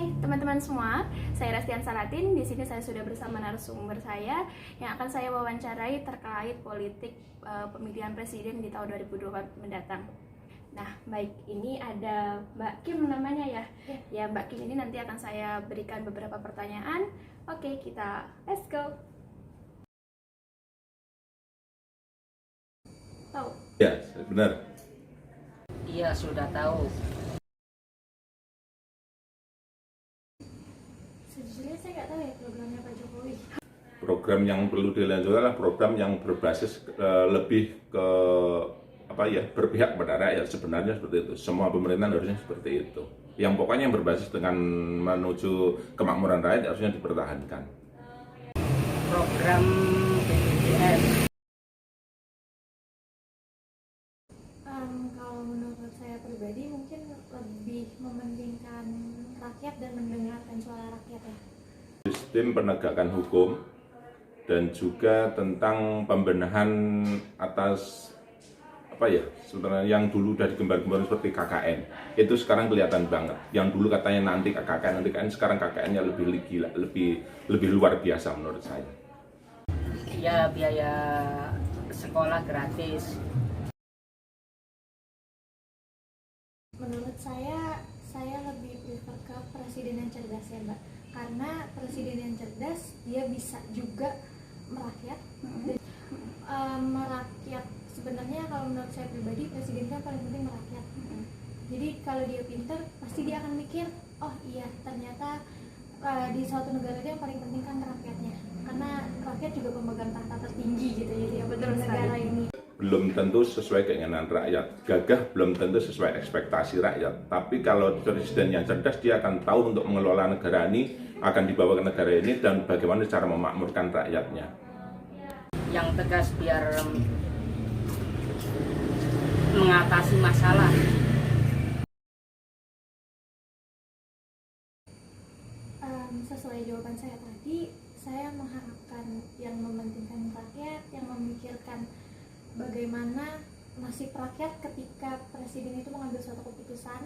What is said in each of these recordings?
Hai teman-teman semua, saya Rastian Salatin. Di sini saya sudah bersama narasumber saya yang akan saya wawancarai terkait politik pemilihan presiden di tahun 2024 mendatang. Nah, baik, ini ada Mbak Kim namanya ya. Ya, Mbak Kim ini nanti akan saya berikan beberapa pertanyaan. Oke, kita let's go. Tahu? Ya, benar. Iya, sudah tahu. Sejujurnya saya nggak tahu ya programnya Pak Jokowi. Program yang perlu dilanjutkan adalah program yang berbasis lebih ke berpihak pada rakyat. Sebenarnya seperti itu. Semua pemerintahan harusnya seperti itu. Yang pokoknya yang berbasis dengan menuju kemakmuran rakyat harusnya dipertahankan. Program BPJS. Kalau menurut saya pribadi mungkin lebih mementingkan rakyat dan mendengarkan suara rakyat ya. Sistem penegakan hukum dan juga tentang pembenahan atas sebenarnya yang dulu udah digembar-gembar seperti KKN itu sekarang kelihatan banget. Yang dulu katanya nanti KKN sekarang KKN-nya lebih gila, lebih luar biasa menurut saya. Ya, biaya sekolah gratis. Menurut saya lebih prefer ke presiden yang cerdas ya Mbak, karena presiden yang cerdas dia bisa juga merakyat. Merakyat sebenarnya kalau menurut saya pribadi presiden kan paling penting merakyat. Jadi kalau dia pinter pasti dia akan mikir, oh iya ternyata di suatu negara itu yang paling penting kan rakyatnya, karena rakyat juga pemegang tahta tertinggi gitu ya di negara ini. Belum tentu sesuai keinginan rakyat, gagah belum tentu sesuai ekspektasi rakyat. Tapi kalau presiden yang cerdas, dia akan tahu untuk mengelola negara ini, akan dibawa ke negara ini, dan bagaimana cara memakmurkan rakyatnya. Yang tegas biar mengatasi masalah. Sesuai jawaban saya tadi, saya mengharapkan yang mementingkan rakyat, yang memikirkan bagaimana nasib rakyat ketika presiden itu mengambil suatu keputusan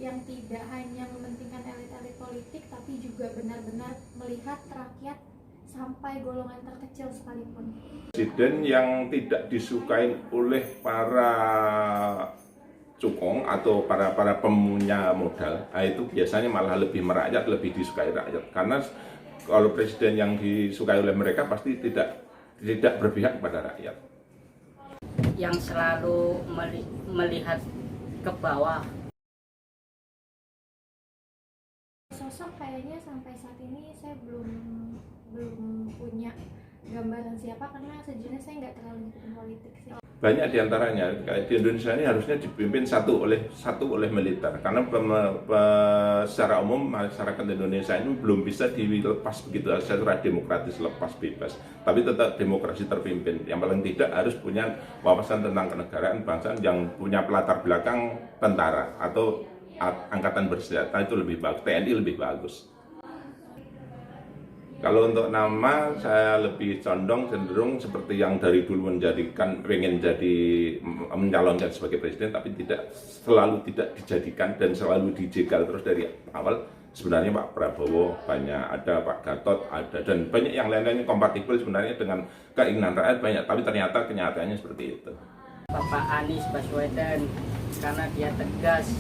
yang tidak hanya mementingkan elit-elit politik, tapi juga benar-benar melihat rakyat sampai golongan terkecil sekalipun. Presiden yang tidak disukai oleh para cukong atau para pemunya modal, itu biasanya malah lebih merakyat, lebih disukai rakyat. Karena kalau presiden yang disukai oleh mereka pasti tidak berpihak pada rakyat. Yang selalu melihat ke bawah. Sosok kayaknya sampai saat ini saya belum punya gambaran siapa, karena sejujurnya saya nggak terlalu ngikutin politik sih. Banyak diantaranya kayak di Indonesia ini harusnya dipimpin satu oleh militer, karena secara umum masyarakat Indonesia ini belum bisa dilepas begitu saja secara demokratis, lepas bebas, tapi tetap demokrasi terpimpin. Yang paling tidak harus punya wawasan tentang kenegaraan bangsa yang punya latar belakang tentara atau angkatan bersenjata, itu lebih bagus, TNI lebih bagus. Kalau untuk nama, saya lebih cenderung seperti yang dari dulu pengen mencalonkan sebagai presiden, tapi selalu tidak dijadikan dan selalu dijegal terus dari awal. Sebenarnya Pak Prabowo banyak, ada Pak Gatot ada, dan banyak yang lain-lainnya kompatibel sebenarnya dengan keinginan rakyat banyak, tapi ternyata kenyataannya seperti itu. Bapak Anies Baswedan, karena dia tegas.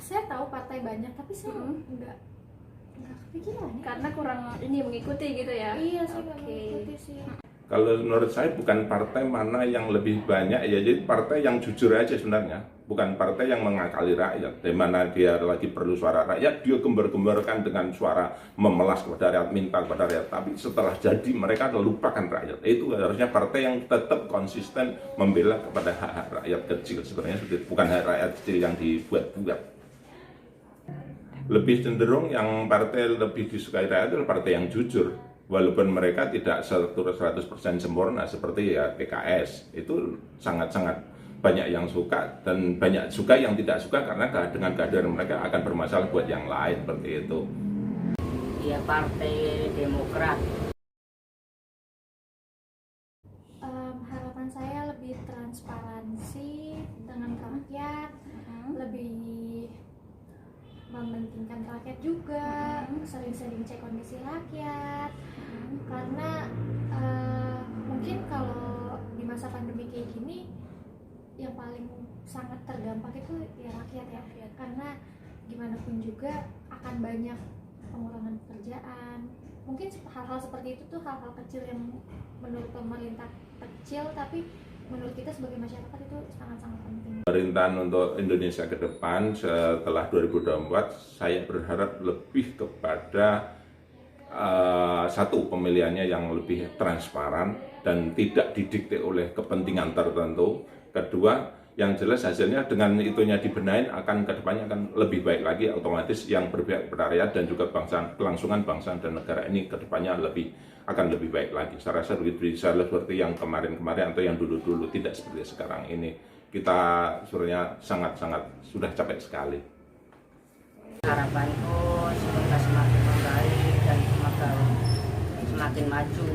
Saya tahu partai banyak, tapi saya nggak kepikiran ya. Karena kurang mengikuti gitu ya. Iya, saya nggak mengikuti sih. Kalau menurut saya bukan partai mana yang lebih banyak ya, jadi partai yang jujur aja sebenarnya, bukan partai yang mengakali rakyat. Di mana dia lagi perlu suara rakyat, dia gembar-gembarkan dengan suara memelas kepada rakyat, minta kepada rakyat. Tapi setelah jadi mereka lupakan rakyat. Itu harusnya partai yang tetap konsisten membela kepada hak-hak rakyat kecil sebenarnya, bukan hak rakyat kecil yang dibuat-buat. Lebih cenderung yang partai lebih disukai rakyat adalah partai yang jujur, walaupun mereka tidak 100% sempurna seperti ya PKS. Itu sangat-sangat banyak yang suka dan banyak juga yang tidak suka, karena dengan kehadiran mereka akan bermasalah buat yang lain, seperti itu. Ya, Partai Demokrat. Harapan saya lebih transparansi dengan rakyat, lebih mementingkan rakyat juga, sering-sering cek kondisi rakyat, karena mungkin kalau di masa pandemi kayak gini yang paling sangat terdampak itu ya rakyat ya, karena gimana pun juga akan banyak pengurangan pekerjaan. Mungkin hal-hal seperti itu tuh hal-hal kecil yang menurut pemerintah kecil, tapi menurut kita sebagai masyarakat itu sangat-sangat penting. Pemerintahan untuk Indonesia ke depan setelah 2024, saya berharap lebih kepada satu, pemilihannya yang lebih transparan dan tidak didikte oleh kepentingan tertentu. Kedua, yang jelas hasilnya dengan itunya dibenahin akan kedepannya akan lebih baik lagi, otomatis yang berpihak pada rakyat dan juga kelangsungan bangsa dan negara ini kedepannya akan lebih baik lagi. Saya rasa begitu, bisa seperti yang kemarin-kemarin atau yang dulu-dulu, tidak seperti sekarang ini. Kita sebenarnya sangat-sangat sudah capek sekali. Harapanku semoga semakin membaik dan semakin maju.